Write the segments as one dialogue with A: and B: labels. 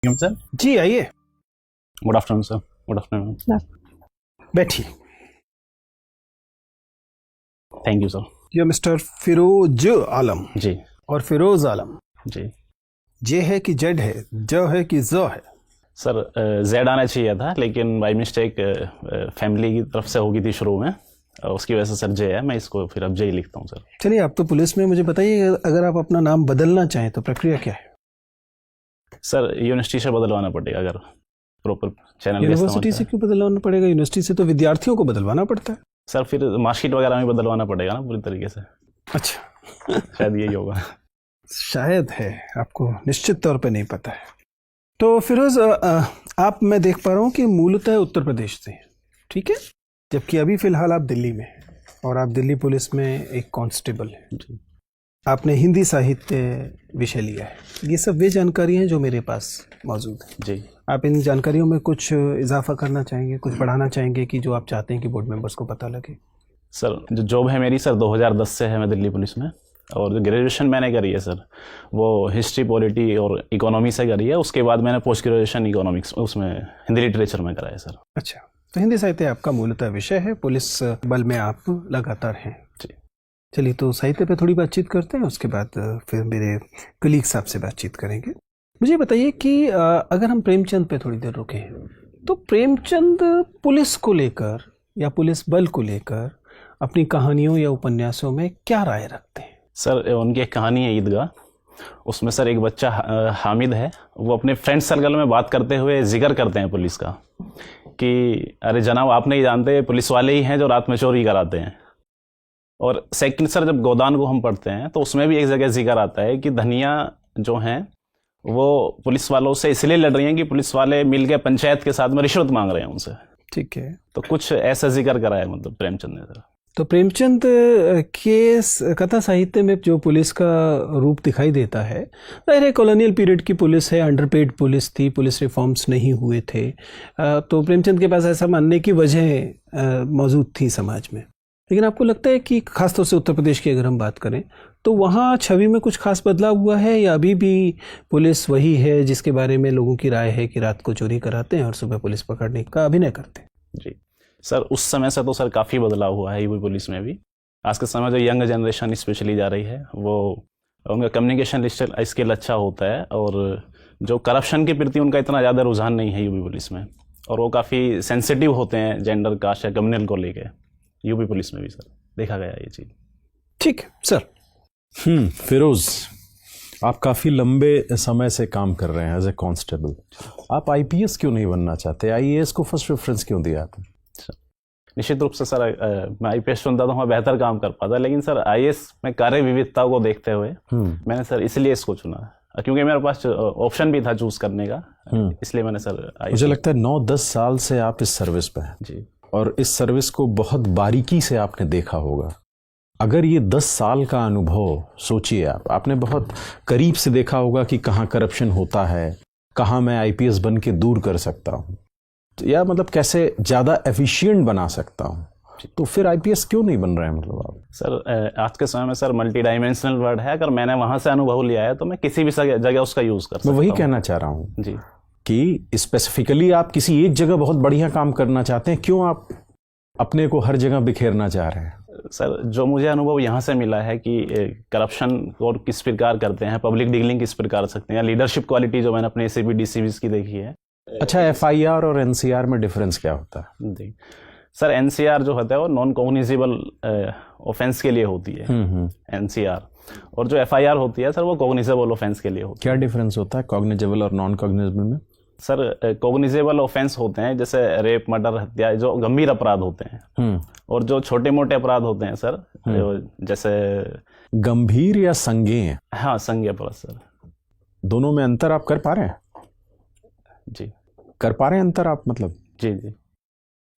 A: Sir.
B: जी आइए।
A: Good afternoon sir. Good afternoon.
B: बैठिए।
A: Thank you sir.
B: ये मिस्टर फिरोज आलम
A: जी
B: और फिरोज आलम,
A: जी
B: जे है कि जेड है, ज है कि ज है?
A: सर, जेड आना चाहिए था लेकिन बाई मिस्टेक फैमिली की तरफ से होगी थी शुरू में, उसकी वजह से सर जे है। मैं इसको फिर अब जे ही लिखता हूँ सर।
B: चलिए, आप तो पुलिस में, मुझे बताइए, अगर आप अपना नाम बदलना चाहें तो प्रक्रिया क्या है?
A: सर यूनिवर्सिटी से बदलवाना पड़ेगा अगर प्रॉपर चैनल
B: यूनिवर्सिटी से क्यों बदलवाना पड़ेगा? यूनिवर्सिटी से तो विद्यार्थियों को बदलवाना पड़ता है।
A: सर फिर मार्कशीट वगैरह में बदलवाना पड़ेगा ना पूरी तरीके से।
B: अच्छा,
A: शायद यही होगा।
B: शायद है, आपको निश्चित तौर पे नहीं पता है। तो फिरोज, आप, मैं देख पा रहा हूँ कि मूलतः उत्तर प्रदेश से हैं, ठीक है? जबकि अभी फिलहाल आप दिल्ली में हैं और आप दिल्ली पुलिस में एक कांस्टेबल हैं।
A: जी
B: आपने हिंदी साहित्य विषय लिया है। ये सब वे जानकारी हैं जो मेरे पास मौजूद हैं।
A: जी
B: आप इन जानकारियों में कुछ इजाफा करना चाहेंगे, कुछ बढ़ाना चाहेंगे कि जो आप चाहते हैं कि बोर्ड मेंबर्स को पता लगे?
A: सर, जो जॉब है मेरी सर 2010 से है मैं दिल्ली पुलिस में, और जो ग्रेजुएशन मैंने करी है सर वो हिस्ट्री, पॉलिटी और इकोनॉमी से करी है। उसके बाद मैंने पोस्ट ग्रेजुएशन इकोनॉमिक्स उसमें हिंदी लिटरेचर में करा है सर।
B: अच्छा, तो हिंदी साहित्य आपका मूलतः विषय है, पुलिस बल में आप लगातार हैं।
A: जी
B: चलिए, तो साहित्य पे थोड़ी बातचीत करते हैं, उसके बाद फिर मेरे कलीग साहब से बातचीत करेंगे। मुझे बताइए कि अगर हम प्रेमचंद पे थोड़ी देर रुके हैं, तो प्रेमचंद पुलिस को लेकर या पुलिस बल को लेकर अपनी कहानियों या उपन्यासों में क्या राय रखते हैं?
A: सर, उनकी एक कहानी है ईदगाह। उसमें सर एक बच्चा हामिद है, वो अपने फ्रेंड सर्कल में बात करते हुए जिक्र करते हैं पुलिस का कि अरे जनाब, आप नहीं जानते पुलिस वाले ही हैं जो रात में चोरी कराते हैं। और सेकंड सर, जब गोदान को हम पढ़ते हैं तो उसमें भी एक जगह जिक्र आता है कि धनिया जो हैं वो पुलिस वालों से इसलिए लड़ रही हैं कि पुलिस वाले मिल के पंचायत के साथ में रिश्वत मांग रहे हैं उनसे।
B: ठीक है,
A: तो कुछ ऐसा जिक्र करा है मतलब प्रेमचंद ने सर।
B: तो प्रेमचंद के कथा साहित्य में जो पुलिस का रूप दिखाई देता है, जाहिर है कॉलोनियल पीरियड की पुलिस है, अंडरपेड पुलिस थी, पुलिस रिफॉर्म्स नहीं हुए थे, तो प्रेमचंद के पास ऐसा मानने की वजह मौजूद थी समाज में। लेकिन आपको लगता है कि खासतौर से उत्तर प्रदेश की अगर हम बात करें तो वहाँ छवि में कुछ खास बदलाव हुआ है, या अभी भी पुलिस वही है जिसके बारे में लोगों की राय है कि रात को चोरी कराते हैं और सुबह पुलिस पकड़ने का अभिनय करते हैं? जी
A: सर, उस समय से तो सर काफ़ी बदलाव हुआ है यूपी पुलिस में भी। आज के समय जो यंग जनरेशन स्पेशली जा रही है, वो उनका कम्युनिकेशन स्किल अच्छा होता है, और जो करप्शन के प्रति उनका इतना ज़्यादा रुझान नहीं है यूपी पुलिस में, और वो काफ़ी सेंसिटिव होते हैं जेंडर, कास्ट या कम्युनल को लेके। यूपी पुलिस में भी सर देखा गया ये चीज़।
B: ठीक है सर।
C: फिरोज, आप काफ़ी लंबे समय से काम कर रहे हैं एज ए कांस्टेबल। आप आईपीएस क्यों नहीं बनना चाहते? आईएएस को फर्स्ट प्रेफरेंस क्यों दिया आपने?
A: निश्चित रूप से सर, मैं आईपीएस चुनता तो मैं बेहतर काम कर पाता, लेकिन सर आईएएस में कार्य विविधता को देखते हुए मैंने सर इसलिए इसको चुना, क्योंकि मेरे पास ऑप्शन भी था चूज करने का, इसलिए मैंने सर
C: मुझे लगता है 9-10 साल से आप इस सर्विस पे हैं
A: जी,
C: और इस सर्विस को बहुत बारीकी से आपने देखा होगा। अगर ये 10 साल का अनुभव सोचिए, आपने बहुत करीब से देखा होगा कि कहाँ करप्शन होता है, कहाँ मैं आईपीएस बन के दूर कर सकता हूँ, या मतलब कैसे ज़्यादा एफिशिएंट बना सकता हूँ। तो फिर आईपीएस क्यों नहीं बन रहे हैं मतलब आप?
A: सर, आज के समय में सर मल्टी डायमेंशनल वर्ड है, अगर मैंने वहाँ से अनुभव लिया है तो मैं किसी भी जगह उसका यूज़ कर सकता हूँ।
C: मैं वही कहना चाह रहा हूँ
A: जी,
C: कि स्पेसिफिकली आप किसी एक जगह बहुत बढ़िया काम करना चाहते हैं, क्यों आप अपने को हर जगह बिखेरना चाह रहे हैं?
A: सर, जो मुझे अनुभव यहाँ से मिला है कि करप्शन और किस प्रकार करते हैं, पब्लिक डीलिंग किस प्रकार सकते हैं, लीडरशिप क्वालिटी जो मैंने अपने एसीपी डीसीपीज की देखी है।
C: अच्छा, एफआईआर और एनसीआर में डिफरेंस क्या होता है?
A: जी सर, एनसीआर जो होता है वो नॉन कॉग्निजेबल ऑफेंस के लिए होती है एनसीआर, और जो एफआईआर होती है सर वो कॉग्निजेबल ऑफेंस के लिए होती है।
C: क्या डिफरेंस होता है कॉग्निजेबल और नॉन कॉग्निजेबल में?
A: सर, कॉग्निजेबल ऑफेंस होते हैं जैसे रेप, मर्डर, हत्या, जो गंभीर अपराध होते हैं, और जो छोटे मोटे अपराध होते हैं सर, जैसे
C: गंभीर या संज्ञेय?
A: हाँ, संज्ञेय अपराध सर।
C: दोनों में अंतर आप कर पा रहे हैं?
A: जी,
C: कर पा रहे हैं अंतर आप मतलब?
A: जी जी।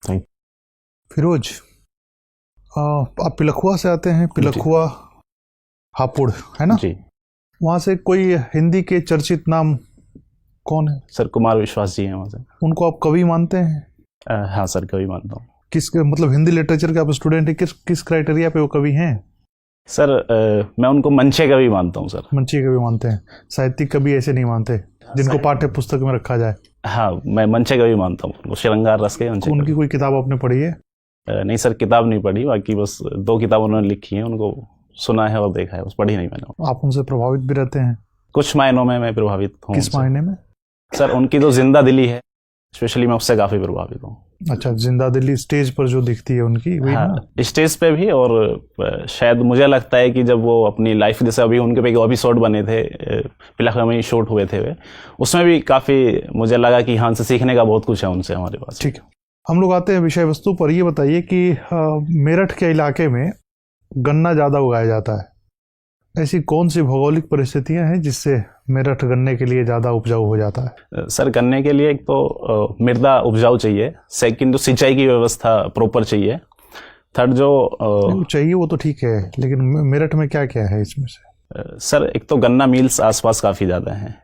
C: थैंक।
D: फिरोज, आप पिलखुआ से आते हैं, पिलखुआ हापुड़ है ना
A: जी।
D: वहाँ से कोई हिंदी के चर्चित नाम कौन है?
A: सर, कुमार विश्वास जी हैं वहाँ से।
D: उनको आप कवि मानते हैं?
A: हाँ सर, कवि मानता हूँ।
D: किस मतलब हिंदी लिटरेचर के आप स्टूडेंट हैं, किस क्राइटेरिया पे वो कवि हैं?
A: सर मैं उनको मंचे कवि मानता हूँ सर।
D: मंची कवि मानते हैं, साहित्यिक कवि ऐसे नहीं मानते जिनको पाठ्य पुस्तक में रखा जाए।
A: हाँ, मैं मंचे कवि मानता हूँ उनको, श्रृंगार रस के मंचे
D: उनकी कोई किताब आपने पढ़ी है?
A: नहीं सर, किताब नहीं पढ़ी, बाकी बस 2 किताब उन्होंने लिखी हैं, उनको सुना है और देखा है, बस पढ़ी नहीं मैंने।
D: आप उनसे प्रभावित भी रहते हैं?
A: कुछ मायनों में मैं प्रभावित हूँ।
D: किस मायने में?
A: सर उनकी जो जिंदा दिली है स्पेशली, मैं उससे काफ़ी प्रभावित हूँ।
D: अच्छा, जिंदा दिली स्टेज पर जो दिखती है उनकी, वही ना?
A: हाँ, स्टेज पे भी, और शायद मुझे लगता है कि जब वो अपनी लाइफ, जैसे अभी उनके पे एपिसोड बने थे, फिल्म में शूट हुए थे वे, उसमें भी काफ़ी मुझे लगा कि हाँ, से सीखने का बहुत कुछ है उनसे हमारे पास।
D: ठीक है, हम लोग आते हैं विषय वस्तु पर। ये बताइए कि मेरठ के इलाके में गन्ना ज़्यादा उगाया जाता है, ऐसी कौन सी भौगोलिक परिस्थितियां हैं जिससे मेरठ गन्ने के लिए ज़्यादा उपजाऊ हो जाता है?
A: सर गन्ने के लिए एक तो मृदा उपजाऊ चाहिए, सेकंड तो सिंचाई की व्यवस्था प्रॉपर चाहिए, थर्ड जो
D: चाहिए वो तो ठीक है, लेकिन मेरठ में क्या क्या है इसमें से?
A: सर एक तो गन्ना मिल्स आसपास काफ़ी ज़्यादा हैं,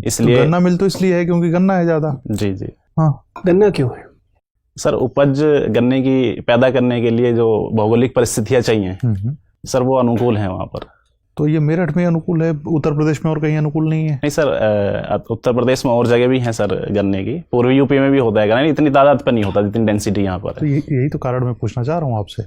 A: इसलिए
D: तो गन्ना मिल तो इसलिए है क्योंकि गन्ना है ज़्यादा।
A: जी जी।
D: हाँ,
B: गन्ना क्यों है?
A: सर उपज गन्ने की पैदा करने के लिए जो भौगोलिक परिस्थितियाँ चाहिए सर, वो अनुकूल हैं वहाँ पर।
D: तो ये मेरठ में अनुकूल है, उत्तर प्रदेश में और कहीं अनुकूल नहीं है?
A: नहीं सर, उत्तर प्रदेश में और जगह भी हैं सर गन्ने की, पूर्वी यूपी में भी होता है गन्ना, इतनी तादाद पर नहीं होता जितनी डेंसिटी यहाँ पर
D: तो
A: है।
D: यही तो कारण मैं पूछना चाह रहा हूँ आपसे।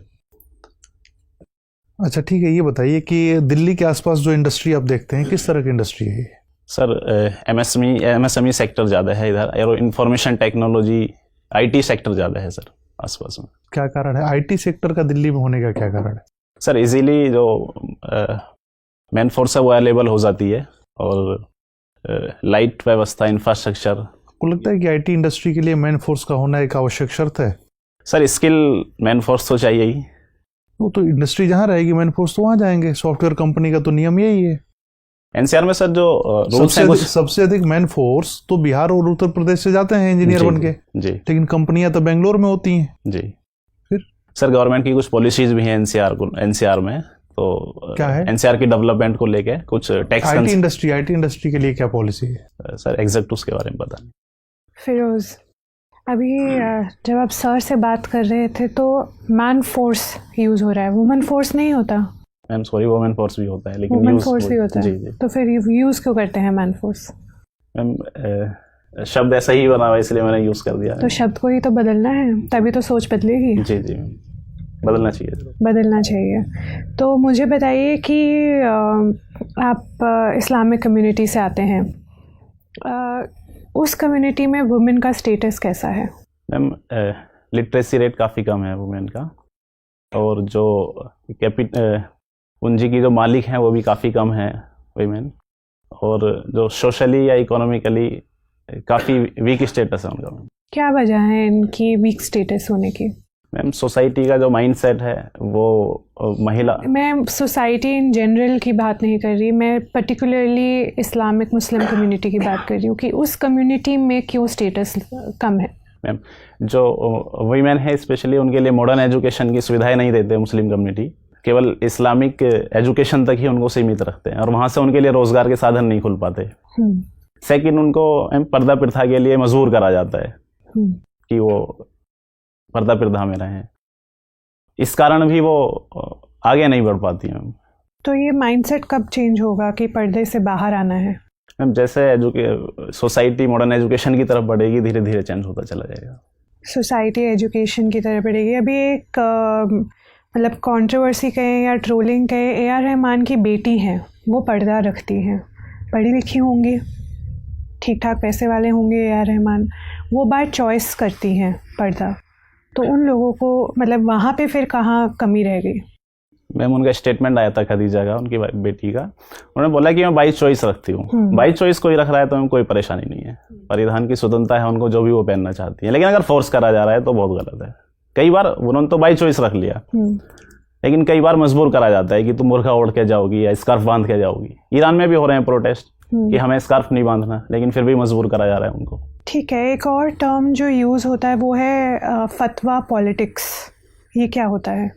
D: अच्छा ठीक है, ये बताइए कि दिल्ली के आसपास जो इंडस्ट्री आप देखते हैं, किस तरह की इंडस्ट्री है ये?
A: सर एमएसएमई सेक्टर ज़्यादा है इधर, और इंफॉर्मेशन टेक्नोलॉजी IT सेक्टर ज़्यादा है सर आसपास में।
D: क्या कारण है IT सेक्टर का दिल्ली में होने का, क्या कारण है?
A: सर इजीली जो मैन फोर्स है वो अवेलेबल हो जाती है, और लाइट व्यवस्था, इंफ्रास्ट्रक्चर।
D: आपको लगता है कि IT इंडस्ट्री के लिए मैन फोर्स का होना एक आवश्यक शर्त है?
A: सर स्किल मैन फोर्स तो चाहिए ही।
D: वो तो इंडस्ट्री जहाँ रहेगी मैन फोर्स तो वहाँ जाएंगे, सॉफ्टवेयर कंपनी का तो नियम यही है।
A: NCR में सर जो रूल्स हैं
D: सबसे अधिक मैन फोर्स तो बिहार और उत्तर प्रदेश से जाते हैं इंजीनियर बन के
A: जी,
D: लेकिन कंपनियां तो बेंगलोर में होती हैं
A: जी।
D: फिर
A: सर गवर्नमेंट की कुछ पॉलिसीज भी हैं NCR में, तो
D: क्या है?
A: NCR की डेवलपमेंट को लेके कुछ टैक्स
D: IT इंडस्ट्री के लिए क्या पॉलिसी है?
A: सर एग्जैक्ट उसके बारे में पता नहीं।
E: फिरोज, अभी जब आप सर से बात कर रहे थे तो मैन फोर्स यूज़ हो रहा है, वुमेन फोर्स नहीं होता?
A: मैम सॉरी, वुमेन फोर्स भी होता है, लेकिन
E: वुमेन फोर्स भी होता है।
A: जी जी।
E: तो फिर यूज़ क्यों करते हैं मैन फोर्स?
A: मैम शब्द ऐसा ही बना हुआ इसलिए मैंने यूज़ कर दिया।
E: तो शब्द को ही तो बदलना है, तभी तो सोच बदलेगी।
A: जी जी, बदलना चाहिए।
E: बदलना चाहिए। तो मुझे बताइए कि आप इस्लामिक कम्युनिटी से आते हैं, उस कम्युनिटी में वुमेन का स्टेटस कैसा है?
A: मैम लिटरेसी रेट काफ़ी कम है वुमेन का, और जो पूंजी की जो मालिक हैं वो भी काफ़ी कम है वुमेन, और जो सोशली या इकोनॉमिकली काफ़ी वीक स्टेटस है उनका।
E: क्या वजह है इनकी वीक स्टेटस होने की?
A: मैम सोसाइटी का जो माइंडसेट है वो महिला,
E: मैं सोसाइटी इन जनरल की बात नहीं कर रही, मैं पर्टिकुलरली इस्लामिक मुस्लिम कम्युनिटी की बात कर रही हूँ कि उस कम्युनिटी में क्यों स्टेटस कम है?
A: मैम जो वुमेन है स्पेशली उनके लिए मॉडर्न एजुकेशन की सुविधाएं नहीं देते मुस्लिम कम्युनिटी, केवल इस्लामिक एजुकेशन तक ही उनको सीमित रखते हैं, और वहाँ से उनके लिए रोज़गार के साधन नहीं खुल पाते। सेकंड, उनको पर्दा प्रथा के लिए मजबूर करा जाता है कि वो पर्दा प्रथा में रहें, इस कारण भी वो आगे नहीं बढ़ पाती हैं।
E: तो ये माइंडसेट कब चेंज होगा कि पर्दे से बाहर आना है?
A: मैम जैसे सोसाइटी मॉडर्न एजुकेशन की तरफ बढ़ेगी, धीरे धीरे चेंज होता चला जाएगा।
E: सोसाइटी एजुकेशन की तरफ बढ़ेगी। अभी एक मतलब कंट्रोवर्सी कहें या ट्रोलिंग कहें, AR रहमान की बेटी हैं, वो पर्दा रखती हैं, पढ़ी लिखी होंगी, ठीक ठाक पैसे वाले होंगे AR रहमान, वो बाय चॉइस करती हैं पर्दा, तो उन लोगों को मतलब वहाँ पे फिर कहाँ कमी रह गई?
A: मैम उनका स्टेटमेंट आया था खदीजा का, उनकी बेटी का, उन्होंने बोला कि मैं बाई चॉइस रखती हूँ। बाई चॉइस कोई रख रहा है तो हमें कोई परेशानी नहीं है, परिधान की स्वतंत्रता है उनको, जो भी वो पहनना चाहती है, लेकिन अगर फोर्स करा जा रहा है तो बहुत गलत है। कई बार उन्होंने तो बाई चॉइस रख लिया, लेकिन कई बार मजबूर करा जाता है कि तुम बुर्का ओढ़ के जाओगी या स्कार्फ बांध के जाओगी। ईरान में भी हो रहे हैं प्रोटेस्ट कि हमें स्कार्फ नहीं बांधना, लेकिन फिर भी मजबूर करा जा रहा है उनको।
E: ठीक है, एक और टर्म जो यूज़ होता है वो है फतवा पॉलिटिक्स, ये क्या होता है?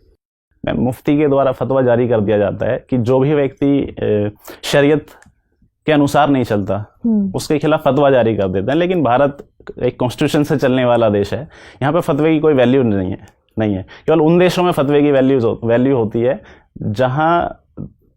A: मुफ्ती के द्वारा फतवा जारी कर दिया जाता है कि जो भी व्यक्ति शरीयत के अनुसार नहीं चलता उसके खिलाफ फतवा जारी कर देते हैं। लेकिन भारत एक कॉन्स्टिट्यूशन से चलने वाला देश है, यहाँ पे फतवे की कोई वैल्यू नहीं है। केवल उन देशों में फतवे की वैल्यू होती है जहाँ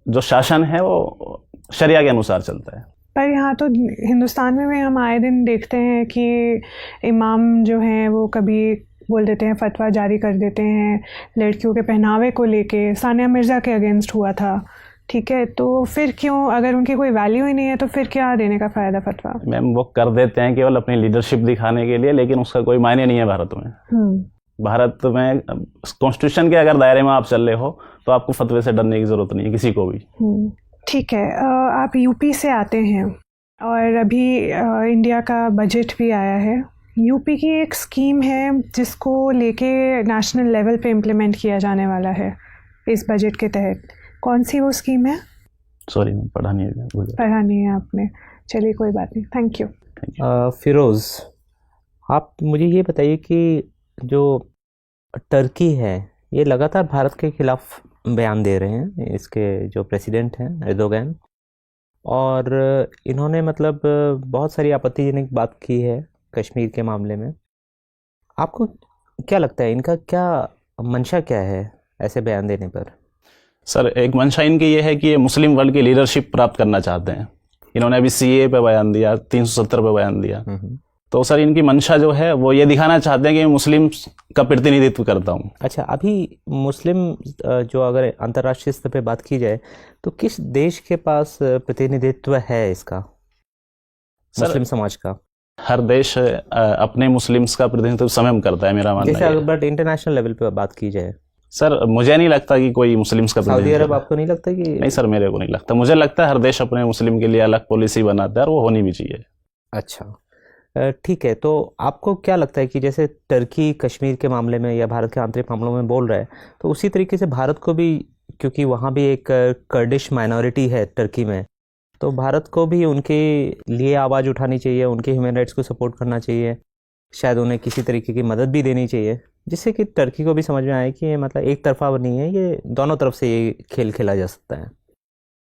A: जो शासन है वो शरिया के अनुसार चलता है।
E: पर यहाँ तो हिंदुस्तान में भी हम आए दिन देखते हैं कि इमाम जो हैं वो कभी बोल देते हैं, फतवा जारी कर देते हैं लड़कियों के पहनावे को लेके। सानिया मिर्ज़ा के अगेंस्ट हुआ था, ठीक है, तो फिर क्यों, अगर उनकी कोई वैल्यू ही नहीं है तो फिर क्या देने का फ़ायदा फतवा?
A: मैम वो कर देते हैं केवल अपनी लीडरशिप दिखाने के लिए, लेकिन उसका कोई मायने नहीं है भारत में। भारत में कॉन्स्टिट्यूशन के अगर दायरे में आप चल रहे हो तो आपको फतवे से डरने की ज़रूरत नहीं है किसी को भी।
E: ठीक है, आप यूपी से आते हैं और अभी इंडिया का बजट भी आया है। यूपी की एक स्कीम है जिसको लेके नेशनल लेवल पे इम्प्लीमेंट किया जाने वाला है इस बजट के तहत। कौन सी वो स्कीम है?
A: सॉरी मैम, पढ़ा नहीं है।
E: पढ़ा नहीं है आपने, चलिए कोई बात नहीं, थैंक यू।
F: फिरोज़, आप मुझे ये बताइए कि जो टर्की है ये लगातार भारत के खिलाफ बयान दे रहे हैं, इसके जो प्रेसिडेंट हैं एर्दोगन, और इन्होंने मतलब बहुत सारी आपत्तिजनक बात की है कश्मीर के मामले में। आपको क्या लगता है इनका क्या मंशा क्या है ऐसे बयान देने पर?
A: सर एक मंशा इनकी ये है कि ये मुस्लिम वर्ल्ड की लीडरशिप प्राप्त करना चाहते हैं। इन्होंने अभी CAA पे बयान दिया, 370 पे बयान दिया। तो सर इनकी मंशा जो है वो ये दिखाना चाहते हैं कि मैं मुस्लिम का प्रतिनिधित्व करता हूँ।
F: अच्छा, अभी मुस्लिम जो अगर अंतर्राष्ट्रीय स्तर पे बात की जाए तो किस देश के पास प्रतिनिधित्व है इसका, मुस्लिम समाज का?
A: हर देश अपने मुस्लिम्स का प्रतिनिधित्व स्वयं करता है, मेरा मानना है।
F: बट इंटरनेशनल लेवल पे बात की जाए
A: सर मुझे नहीं लगता कि कोई मुस्लिम्स का
F: सऊदी अरब, आपको नहीं लगता कि?
A: नहीं सर, मेरे को नहीं लगता। मुझे लगता है हर देश अपने मुस्लिम के लिए अलग पॉलिसी बनाता है और वो होनी भी चाहिए।
F: अच्छा, ठीक है, तो आपको क्या लगता है कि जैसे टर्की कश्मीर के मामले में या भारत के आंतरिक मामलों में बोल रहा है, तो उसी तरीके से भारत को भी, क्योंकि वहाँ भी एक कर्डिश माइनॉरिटी है टर्की में, तो भारत को भी उनके लिए आवाज़ उठानी चाहिए, उनके ह्यूमन राइट्स को सपोर्ट करना चाहिए, शायद उन्हें किसी तरीके की मदद भी देनी चाहिए, जिससे कि टर्की को भी समझ में आए कि ये मतलब एक तरफा नहीं है, ये दोनों तरफ से ये खेल खेला जा सकता है।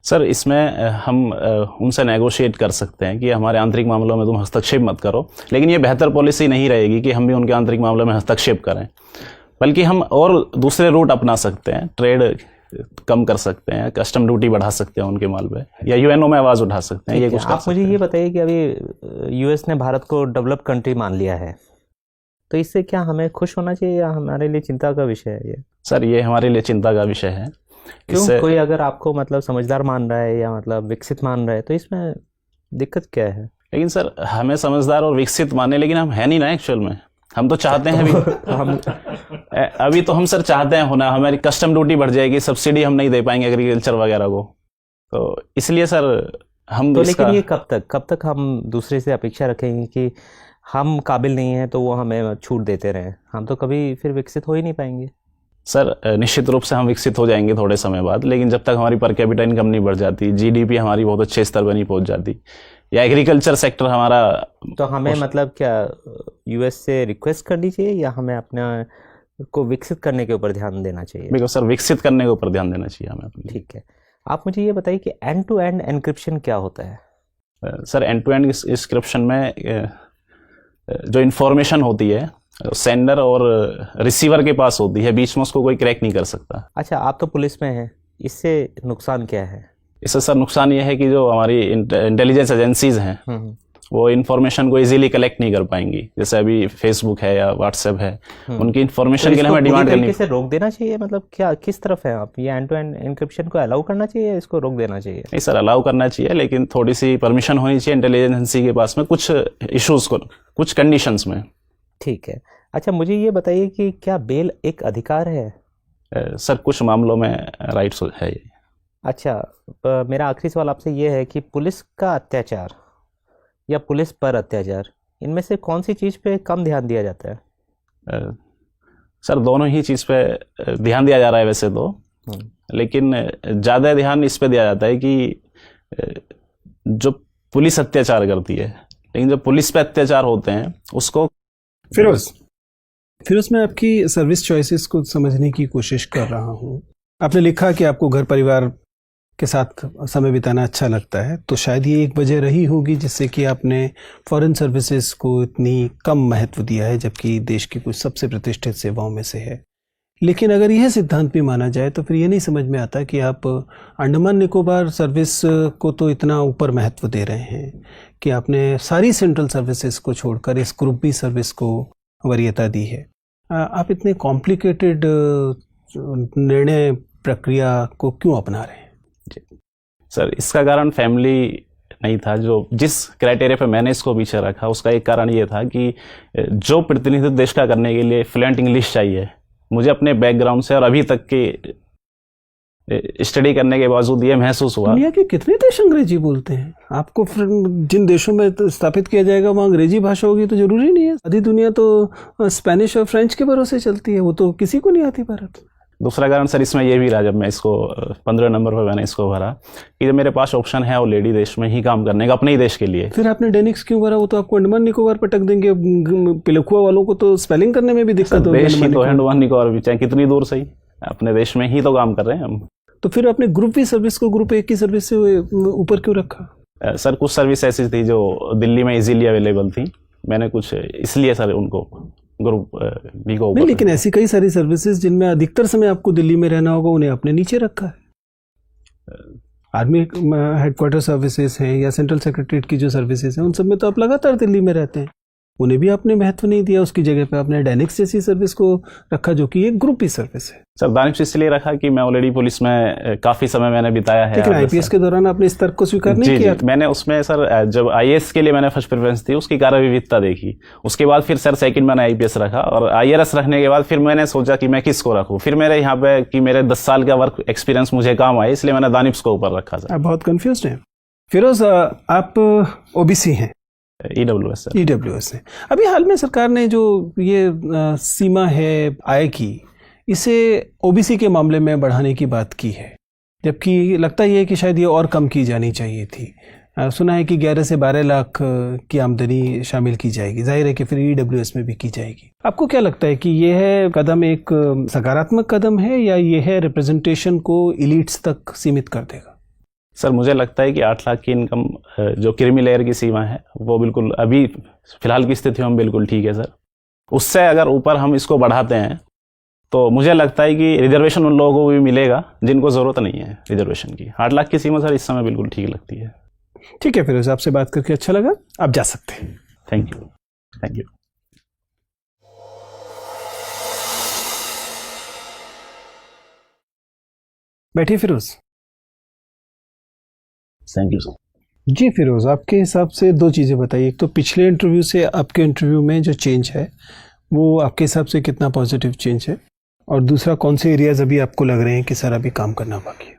A: सर इसमें हम उनसे नेगोशिएट कर सकते हैं कि हमारे आंतरिक मामलों में तुम हस्तक्षेप मत करो, लेकिन ये बेहतर पॉलिसी नहीं रहेगी कि हम भी उनके आंतरिक मामलों में हस्तक्षेप करें, बल्कि हम और दूसरे रूट अपना सकते हैं। ट्रेड कम कर सकते हैं, कस्टम ड्यूटी बढ़ा सकते हैं उनके माल पे, या UNO में आवाज़ उठा सकते हैं। ये कुछ
F: आप मुझे ये बताइए कि अभी US ने भारत को डेवलप्ड कंट्री मान लिया है, तो इससे क्या हमें खुश होना चाहिए या हमारे लिए चिंता का विषय है ये?
A: सर ये हमारे लिए चिंता का विषय है।
F: क्यों? कोई अगर आपको मतलब समझदार मान रहा है या मतलब विकसित मान रहा है तो इसमें दिक्कत क्या है?
A: लेकिन सर हमें समझदार और विकसित माने, लेकिन हम है नहीं ना एक्चुअल में। हम तो चाहते हैं अभी तो हम सर चाहते हैं होना, हमारी कस्टम ड्यूटी बढ़ जाएगी, सब्सिडी हम नहीं दे पाएंगे एग्रीकल्चर वगैरह को, तो इसलिए सर हम
F: तो लेकिन ये कब तक हम दूसरे से अपेक्षा रखेंगे कि हम काबिल नहीं हैं तो वो हमें छूट देते रहें? हम तो कभी फिर विकसित हो ही नहीं पाएंगे।
A: सर निश्चित रूप से हम विकसित हो जाएंगे थोड़े समय बाद, लेकिन जब तक हमारी पर कैपिटा इनकम नहीं बढ़ जाती, GDP हमारी बहुत अच्छे स्तर पर नहीं पहुंच जाती, या एग्रीकल्चर सेक्टर हमारा,
F: तो हमें मतलब क्या US से रिक्वेस्ट करनी चाहिए या हमें अपना को विकसित करने के ऊपर ध्यान देना चाहिए?
A: बिल्कुल सर, विकसित करने के ऊपर ध्यान देना चाहिए हमें अपने।
F: ठीक है, आप मुझे ये बताइए कि एंड टू एंड एन्क्रिप्शन क्या होता है?
A: Sir end to end encryption में जो इन्फॉर्मेशन होती है सेंडर और रिसीवर के पास होती है, बीच में उसको कोई क्रैक नहीं कर सकता।
F: अच्छा, आप तो पुलिस में हैं, इससे नुकसान क्या है?
A: इससे सर नुकसान ये है कि जो हमारी इंटेलिजेंस एजेंसीज हैं वो इन्फॉर्मेशन को इजीली कलेक्ट नहीं कर पाएंगी। जैसे अभी फेसबुक है या व्हाट्सएप है, उनकी इन्फॉर्मेशन के लिए हमें डिमांड करनी
F: है। रोक देना चाहिए, मतलब क्या किस तरफ है आप? ये एंड टू एंड एन्क्रिप्शन को अलाउ करना चाहिए, इसको रोक देना चाहिए?
A: नहीं सर, अलाउ करना चाहिए, लेकिन थोड़ी सी परमिशन होनी चाहिए इंटेलिजेंस एजेंसी के पास में कुछ इश्यूज को, कुछ कंडीशंस में।
F: ठीक है, अच्छा मुझे ये बताइए कि क्या बेल एक अधिकार है?
A: सर कुछ मामलों में राइट्स है ये।
F: अच्छा, मेरा आखिरी सवाल आपसे ये है कि पुलिस का अत्याचार या पुलिस पर अत्याचार, इनमें से कौन सी चीज़ पे कम ध्यान दिया जाता है?
A: सर दोनों ही चीज़ पे ध्यान दिया जा रहा है वैसे तो, लेकिन ज़्यादा ध्यान इस पे दिया जाता है कि जो पुलिस अत्याचार करती है, लेकिन जो पुलिस पे अत्याचार होते हैं उसको।
B: फिरोज मैं आपकी सर्विस चॉइसेस को समझने की कोशिश कर रहा हूँ। आपने लिखा कि आपको घर परिवार के साथ समय बिताना अच्छा लगता है, तो शायद ये एक वजह रही होगी जिससे कि आपने फॉरेन सर्विसेज को इतनी कम महत्व दिया है, जबकि देश की कुछ सबसे प्रतिष्ठित सेवाओं में से है। लेकिन अगर यह सिद्धांत भी माना जाए तो फिर ये नहीं समझ में आता कि आप अंडमान निकोबार सर्विस को तो इतना ऊपर महत्व दे रहे हैं कि आपने सारी सेंट्रल सर्विसेज को छोड़कर इस ग्रुप बी सर्विस को वरीयता दी है। आप इतने कॉम्प्लिकेटेड निर्णय प्रक्रिया को क्यों अपना रहे हैं?
A: सर, इसका कारण फैमिली नहीं था। जो जिस क्राइटेरिया पे मैंने इसको पीछे रखा उसका एक कारण ये था कि जो प्रतिनिधित्व देश का करने के लिए फ्लुएंट इंग्लिश चाहिए, मुझे अपने बैकग्राउंड से और अभी तक के स्टडी करने के बावजूद ये महसूस हुआ।
B: दुनिया के कितने देश अंग्रेजी बोलते हैं? आपको जिन देशों में स्थापित किया जाएगा वहाँ अंग्रेजी भाषा होगी तो जरूरी नहीं है। आधी दुनिया तो स्पेनिश और फ्रेंच के भरोसे चलती है, वो तो किसी को नहीं आती भारत।
A: दूसरा कारण सर इसमें ये भी रहा, जब मैं इसको 15 नंबर पर मैंने इसको भरा कि जब मेरे पास ऑप्शन है ऑलरेडी देश में ही काम करने का अपने ही देश के लिए,
B: फिर आपने डेनिक्स क्यों भरा? वो तो आपको अंडमान निकोबार पर टक देंगे। पिलखुआ वालों को तो स्पेलिंग करने में भी दिक्कत होगी।
A: देश ही तो अंडमान निकोबार भी, चाहे कितनी दूर सही, अपने देश में ही तो काम कर रहे हैं हम।
B: तो फिर आपने ग्रुप बी सर्विस को ग्रुप ए की सर्विस से ऊपर क्यों रखा?
A: सर कुछ सर्विस ऐसी थी जो दिल्ली में इजीली अवेलेबल थी, मैंने कुछ इसलिए सर उनको ग्रुप बी को
B: नहीं, लेकिन ऐसी कई सारी सर्विसेज जिनमें अधिकतर समय आपको दिल्ली में रहना होगा, उन्हें आपने नीचे रखा है। आर्मी हेडक्वार्टर सर्विसेज हैं या सेंट्रल सेक्रेटरीट की जो सर्विसेज हैं, उन सब में तो आप लगातार दिल्ली में रहते हैं, उन्हें भी आपने महत्व नहीं दिया। उसकी जगह पे आपने डेनिक्स जैसी सर्विस को रखा जो कि एक ग्रुप ही सर्विस है।
A: सर दानिश इसलिए रखा कि मैं ऑलरेडी पुलिस में काफी समय मैंने बिताया है।
B: लेकिन आईपीएस के दौरान आपने इस तर्क को स्वीकार नहीं किया था।
A: मैंने उसमें सर जब आईएएस के लिए मैंने फर्स्ट प्रेफरेंस थी, उसकी कार्य विविधता देखी, उसके बाद फिर सर सेकंड मैंने आईपीएस रखा और आईआरएस रखने के बाद फिर मैंने सोचा कि मैं किसको रखूं। फिर मेरे यहाँ पे कि मेरे 10 साल का वर्क एक्सपीरियंस मुझे काम आए, इसलिए मैंने दानिश को ऊपर रखा सर।
B: आप बहुत कंफ्यूज हैं। फिरोज, आप ओबीसी हैं?
A: EWS sir.
B: ईडब्ल्यूएस है। अभी हाल में सरकार ने जो ये सीमा है आय की, इसे ओबीसी के मामले में बढ़ाने की बात की है, जबकि लगता ही है कि शायद ये और कम की जानी चाहिए थी। सुना है कि 11 से 12 लाख की आमदनी शामिल की जाएगी। जाहिर है कि फिर ईडब्ल्यूएस में भी की जाएगी। आपको क्या लगता है कि यह है कदम एक सकारात्मक कदम है या यह है रिप्रेजेंटेशन को इलीट्स तक सीमित कर देगा?
A: सर मुझे लगता है कि 8 लाख की इनकम जो क्रीमी लेयर की सीमा है वो बिल्कुल अभी फिलहाल की स्थिति में बिल्कुल ठीक है सर। उससे अगर ऊपर हम इसको बढ़ाते हैं तो मुझे लगता है कि रिजर्वेशन उन लोगों को भी मिलेगा जिनको ज़रूरत नहीं है रिजर्वेशन की। 8 लाख की सीमा सर इस समय बिल्कुल ठीक लगती है।
B: ठीक है, फिर आपसे बात करके अच्छा लगा। आप जा सकते हैं।
A: Thank you. Thank you.
B: बैठिए फिरोज।
A: Thank you sir.
B: जी फिरोज, आपके हिसाब से दो चीज़ें बताइए। एक तो पिछले इंटरव्यू से आपके इंटरव्यू में जो चेंज है वो आपके हिसाब से कितना पॉजिटिव चेंज है, और दूसरा कौन से एरियाज अभी आपको लग रहे हैं कि सर अभी काम करना बाकी है?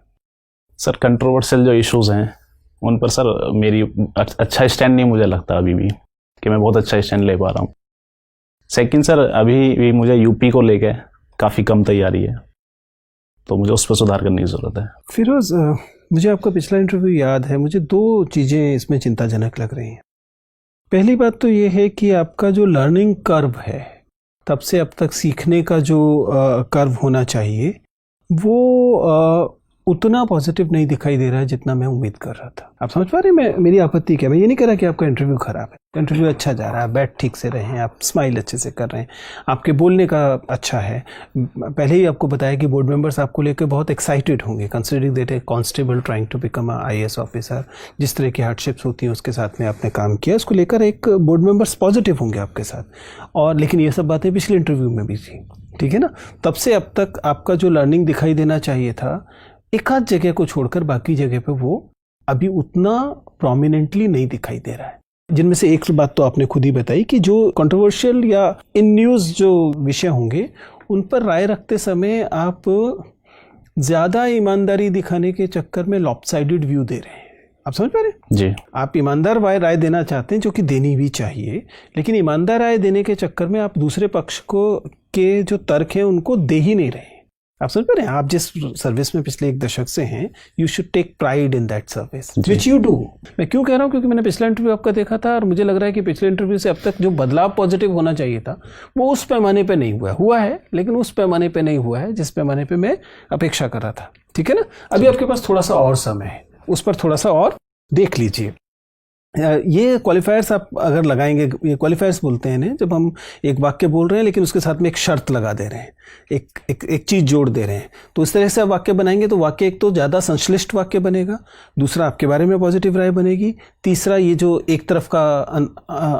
A: सर कंट्रोवर्शियल जो इश्यूज हैं उन पर सर मेरी अच्छा स्टैंड नहीं मुझे लगता अभी भी कि मैं बहुत अच्छा स्टैंड ले पा रहा हूँ। सेकंड सर अभी भी मुझे यूपी को लेके काफ़ी कम तैयारी है, तो मुझे उस पर सुधार करने की ज़रूरत है।
B: फिरोज, मुझे आपका पिछला इंटरव्यू याद है। मुझे दो चीज़ें इसमें चिंताजनक लग रही हैं। पहली बात तो ये है कि आपका जो लर्निंग कर्व है, तब से अब तक सीखने का जो कर्व होना चाहिए, वो उतना पॉजिटिव नहीं दिखाई दे रहा है जितना मैं उम्मीद कर रहा था। आप समझ पा रहे हैं मेरी आपत्ति क्या? मैं ये नहीं कह रहा कि आपका इंटरव्यू खराब है। इंटरव्यू अच्छा जा रहा है, बैठ ठीक से रहे हैं, आप स्माइल अच्छे से कर रहे हैं, आपके बोलने का अच्छा है। पहले ही आपको बताया कि बोर्ड मेंबर्स आपको लेकर बहुत एक्साइटेड होंगे, considering that a constable trying to become a IAS officer. जिस तरह की हार्डशिप्स होती हैं उसके साथ में आपने काम किया, उसको लेकर एक बोर्ड मेंबर्स पॉजिटिव होंगे आपके साथ। और लेकिन ये सब बातें पिछले इंटरव्यू में भी थी, ठीक है ना? तब से अब तक आपका जो लर्निंग दिखाई देना चाहिए था, एक आध जगह को छोड़कर बाकी जगह पे वो अभी उतना प्रोमिनेंटली नहीं दिखाई दे रहा है। जिनमें से एक बात तो आपने खुद ही बताई कि जो कंट्रोवर्शियल या इन न्यूज़ जो विषय होंगे उन पर राय रखते समय आप ज़्यादा ईमानदारी दिखाने के चक्कर में लॉपसाइडेड व्यू दे रहे हैं। आप समझ पा रहे हैं?
A: जी।
B: आप ईमानदार राय देना चाहते हैं, जो कि देनी भी चाहिए, लेकिन ईमानदार राय देने के चक्कर में आप दूसरे पक्ष को के जो तर्क हैं उनको दे ही नहीं रहे। आप समझ पा रहे हैं? आप जिस सर्विस में पिछले 1 दशक से हैं, you should take pride in that service which you do. मैं क्यों कह रहा हूँ? क्योंकि मैंने पिछला इंटरव्यू आपका देखा था और मुझे लग रहा है कि पिछले इंटरव्यू से अब तक जो बदलाव पॉजिटिव होना चाहिए था वो उस पैमाने पे नहीं हुआ है, लेकिन उस पैमाने पे नहीं हुआ है जिस पैमाने पे मैं अपेक्षा कर रहा था। ठीक है ना? अभी आपके पास थोड़ा सा और समय है, उस पर थोड़ा सा और देख लीजिए। ये क्वालिफायर्स आप अगर लगाएंगे, ये क्वालिफायर्स बोलते हैं इन्हें, जब हम एक वाक्य बोल रहे हैं लेकिन उसके साथ में एक शर्त लगा दे रहे हैं, एक चीज़ जोड़ दे रहे हैं, तो इस तरह से आप वाक्य बनाएंगे तो वाक्य एक तो ज़्यादा संश्लिष्ट वाक्य बनेगा, दूसरा आपके बारे में पॉजिटिव राय बनेगी, तीसरा ये जो एक तरफ का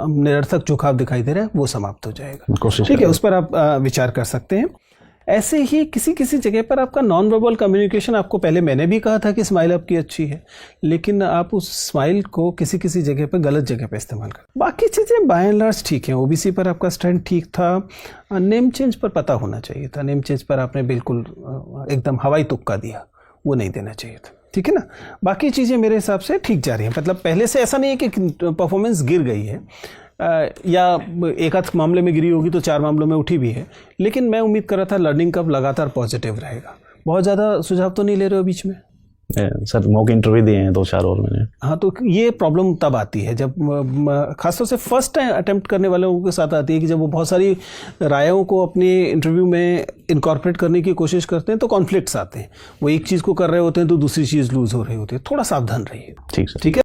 B: निरर्थक झुकाव दिखाई दे रहा है वो समाप्त हो जाएगा।
A: कोशिश
B: ठीक है, उस पर आप विचार कर सकते हैं। ऐसे ही किसी किसी जगह पर आपका नॉन वर्बल कम्युनिकेशन, आपको पहले मैंने भी कहा था कि स्माइल आपकी अच्छी है, लेकिन आप उस स्माइल को किसी किसी जगह पर गलत जगह पर इस्तेमाल कर। बाकी चीज़ें बाय एंड लार्ज ठीक हैं। ओबीसी पर आपका स्टैंड ठीक था, नेम चेंज पर पता होना चाहिए था, नेम चेंज पर आपने बिल्कुल एकदम हवाई तुक्का दिया, वो नहीं देना चाहिए था। ठीक है ना, बाकी चीज़ें मेरे हिसाब से ठीक जा रही हैं। मतलब पहले से ऐसा नहीं है कि परफॉर्मेंस गिर गई है, या एक आध मामले में गिरी होगी तो 4 मामलों में उठी भी है, लेकिन मैं उम्मीद कर रहा था लर्निंग कर्व लगातार पॉजिटिव रहेगा। बहुत ज़्यादा सुझाव तो नहीं ले रहे हो बीच में?
A: सर मॉक इंटरव्यू दिए हैं 2-4 और मैंने।
B: हाँ, तो ये प्रॉब्लम तब आती है जब खासतौर से फर्स्ट टाइम अटेम्प्ट करने वालों के साथ आती है कि जब वो बहुत सारी रायों को अपने इंटरव्यू में इनकॉर्पोरेट करने की कोशिश करते हैं तो कॉन्फ्लिक्ट्स आते हैं। वो एक चीज़ को कर रहे होते हैं तो दूसरी चीज़ लूज हो रही होती है। थोड़ा सावधान रहिए।
A: ठीक सर।
B: ठीक है।